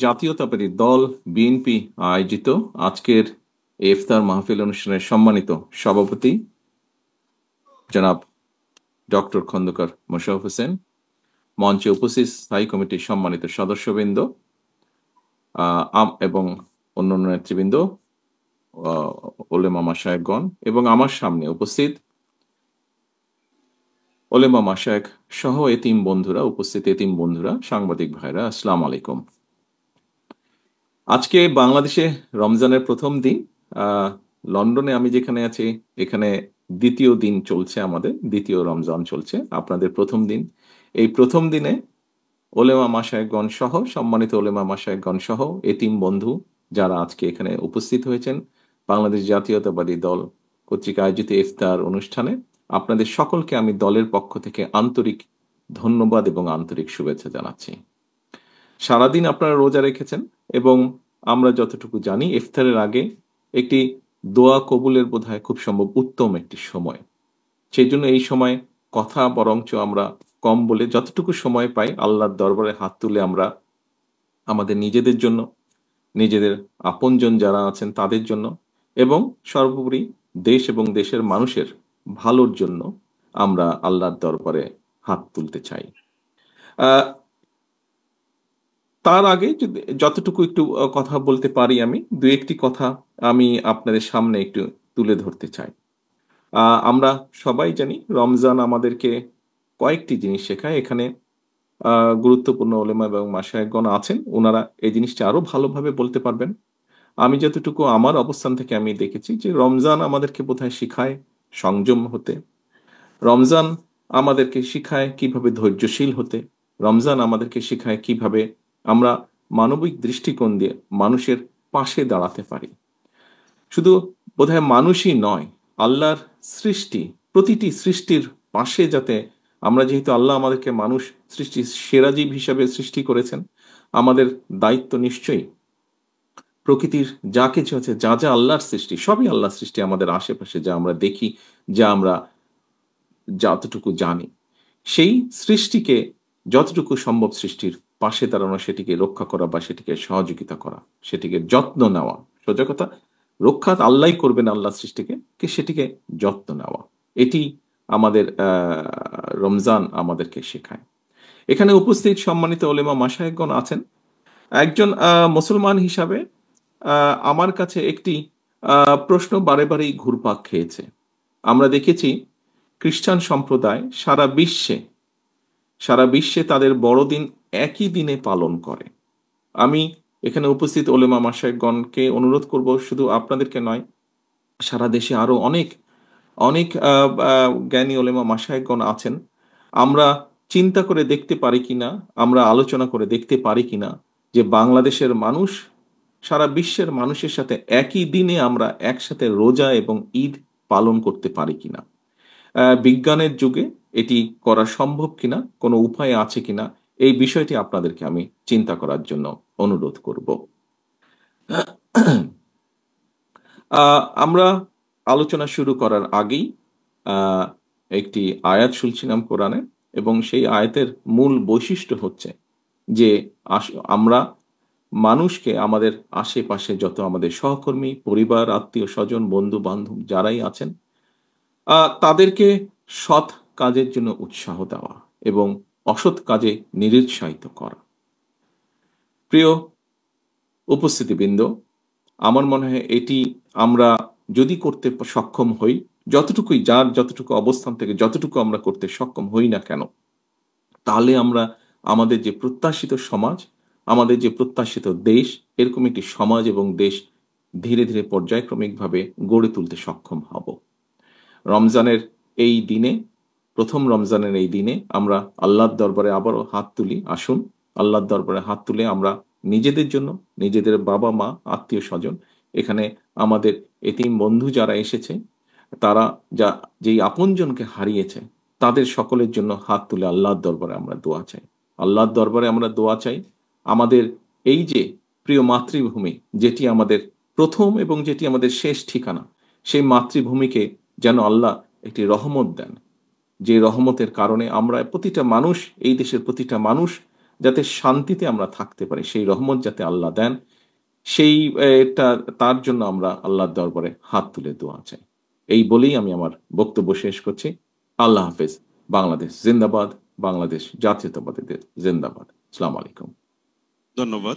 জাতীয়তাবাদী দল বিএনপি আয়োজিত আজকের এই ইফতার মাহফিল অনুষ্ঠানের সম্মানিত সভাপতি জনাব ডক্টর খন্দকার মোশাররফ হোসেন, মঞ্চে উপস্থিত স্থায়ী কমিটির সম্মানিত সদস্যবৃন্দ এবং অন্যান্য নেতৃবৃন্দ, ওলেমা মাশায়েখগণ এবং আমার সামনে উপস্থিত ওলেমা মাশায়েখ সহ এতিম বন্ধুরা, সাংবাদিক ভাইরা, আসসালামু আলাইকুম। আজকে বাংলাদেশে রমজানের প্রথম দিন। লন্ডনে আমি যেখানে আছি এখানে দ্বিতীয় দিন চলছে, আমাদের দ্বিতীয় রমজান চলছে, আপনাদের প্রথম দিন। এই প্রথম দিনে ওলেমা মাশায়েখগণ সহ, সম্মানিত ওলেমা মাশায়েখগণ সহ এতিম বন্ধু যারা আজকে এখানে উপস্থিত হয়েছেন বাংলাদেশ জাতীয়তাবাদী দল কর্তৃক আয়োজিত ইফতার অনুষ্ঠানে, আপনাদের সকলকে আমি দলের পক্ষ থেকে আন্তরিক ধন্যবাদ এবং আন্তরিক শুভেচ্ছা জানাচ্ছি। সারাদিন আপনারা রোজা রেখেছেন এবং আমরা যতটুকু জানি ইফতারের আগে একটি দোয়া কবুলের বোধহয় খুব সম্ভব উত্তম একটি সময়। সেই জন্য এই সময় কথা বরঞ্চ আমরা কম বলে যতটুকু সময় পাই আল্লাহর দরবারে হাত তুলে আমরা আমাদের নিজেদের জন্য, নিজেদের আপনজন যারা আছেন তাদের জন্য এবং সর্বোপরি দেশ এবং দেশের মানুষের ভালোর জন্য আমরা আল্লাহর দরবারে হাত তুলতে চাই। তার আগে যতটুকু একটু কথা বলতে পারি, আমি দু একটি কথা আমি আপনাদের সামনে একটু তুলে ধরতে চাই। আমরা সবাই জানি রমজান আমাদেরকে কয়েকটি জিনিস শেখায়। এখানে গুরুত্বপূর্ণ ওলেমা এবং মাশায়েখগণ আছেন, ওনারা এই জিনিসটা আরো ভালোভাবে বলতে পারবেন। আমি যতটুকু আমার অবস্থান থেকে আমি দেখেছি যে রমজান আমাদেরকে বোধহয় শিখায় সংযম হতে, রমজান আমাদেরকে শিখায় কিভাবে ধৈর্যশীল হতে, রমজান আমাদেরকে শিখায় কিভাবে আমরা মানবিক দৃষ্টিকোণ দিয়ে মানুষের পাশে দাঁড়াতে পারি। শুধু বোধহয় মানুষই নয়, আল্লাহর সৃষ্টি, প্রতিটি সৃষ্টির পাশে যাতে আমরা, যেহেতু আল্লাহ আমাদেরকে মানুষ সৃষ্টির সেরা জীব হিসাবে সৃষ্টি করেছেন, আমাদের দায়িত্ব নিশ্চয়ই প্রকৃতির যা কিছু আছে, যা যা আল্লাহর সৃষ্টি, সবই আল্লাহর সৃষ্টি, আমাদের আশেপাশে যা আমরা দেখি, যা আমরা যতটুকু জানি, সেই সৃষ্টিকে যতটুকু সম্ভব সৃষ্টির পাশে দাঁড়ানো, সেটিকে রক্ষা করা বা সেটিকে সহযোগিতা করা, সেটিকে যত্ন নেওয়া, সোজা কথা রক্ষা আল্লাহই করবেন আল্লাহ সৃষ্টিকে, সেটিকে যত্ন নেওয়া, এটি আমাদের রমজান আমাদেরকে শেখায়। এখানে উপস্থিত সম্মানিত ওলেমা মাশায়েখগণ আছেন। একজন মুসলমান হিসাবে আমার কাছে একটি প্রশ্ন বারে বারেই ঘুরপাক খেয়েছে। আমরা দেখেছি খ্রিস্টান সম্প্রদায় সারা বিশ্বে তাদের বড়দিন একই দিনে পালন করে। আমি এখানে উপস্থিত ওলেমা মাশায়েখগণকে অনুরোধ করব, শুধু আপনাদেরকে নয়, সারা দেশে আরো অনেক অনেক জ্ঞানী ওলেমা মাশায়েখগণ আছেন। আমরা চিন্তা করে দেখতে পারি কিনা, আমরা আলোচনা করে দেখতে পারি কিনা যে বাংলাদেশের মানুষ সারা বিশ্বের মানুষের সাথে একই দিনে আমরা একসাথে রোজা এবং ঈদ পালন করতে পারি কিনা, বিজ্ঞানের যুগে এটি করা সম্ভব কিনা, কোনো উপায় আছে কিনা, এই বিষয়টি আপনাদেরকে আমি চিন্তা করার জন্য অনুরোধ করব। আমরা আলোচনা শুরু করার আগেই একটি আয়াত শুনছিলাম কোরআনে, এবং সেই আয়াতের মূল বৈশিষ্ট্য হচ্ছে যে আমরা মানুষকে, আমাদের আশেপাশে যত আমাদের সহকর্মী, পরিবার, আত্মীয় স্বজন, বন্ধু বান্ধব যারাই আছেন, তাদেরকে সৎ কাজের জন্য উৎসাহ দেওয়া এবং অসৎ কাজে নিরুৎসাহিত করা। প্রিয় উপস্থিতিবৃন্দ, আমার মনে হয় এটি আমরা যদি করতে সক্ষম হই, যতটুকুই, যার যতটুকু অবস্থান থেকে যতটুকু আমরা করতে সক্ষম হই না কেন, তাহলে আমরা আমাদের যে প্রত্যাশিত সমাজ, আমাদের যে প্রত্যাশিত দেশ, এরকম একটি সমাজ এবং দেশ ধীরে ধীরে পর্যায়ক্রমিকভাবে গড়ে তুলতে সক্ষম হব। রমজানের এই দিনে, প্রথম রমজানের এই দিনে আমরা আল্লাহর দরবারে আবারও হাত তুলি। আসুন আল্লাহর দরবারে হাত তুলে আমরা নিজেদের জন্য, নিজেদের বাবা মা, আত্মীয় স্বজন, এখানে আমাদের এতিম বন্ধু যারা এসেছে, তারা যেই আপনজনকে হারিয়েছে, তাদের সকলের জন্য হাত তুলে আল্লাহর দরবারে আমরা দোয়া চাই। আল্লাহর দরবারে আমরা দোয়া চাই আমাদের এই যে প্রিয় মাতৃভূমি, যেটি আমাদের প্রথম এবং যেটি আমাদের শেষ ঠিকানা, সেই মাতৃভূমিকে যেন আল্লাহ একটি রহমত দেন, যে রহমতের কারণে আমরা প্রতিটা মানুষ, এই দেশের প্রতিটা মানুষ যাতে শান্তিতে আমরা থাকতে পারি, সেই রহমত যাতে আল্লাহ দেন, সেই এটা তার জন্য আমরা আল্লাহর দরবারে হাত তুলে দোয়া চাই। এই বলেই আমি আমার বক্তব্য শেষ করছি। আল্লাহ হাফেজ। বাংলাদেশ জিন্দাবাদ, বাংলাদেশ জাতীয়তাবাদীদের জিন্দাবাদ। আসসালামু আলাইকুম। ধন্যবাদ।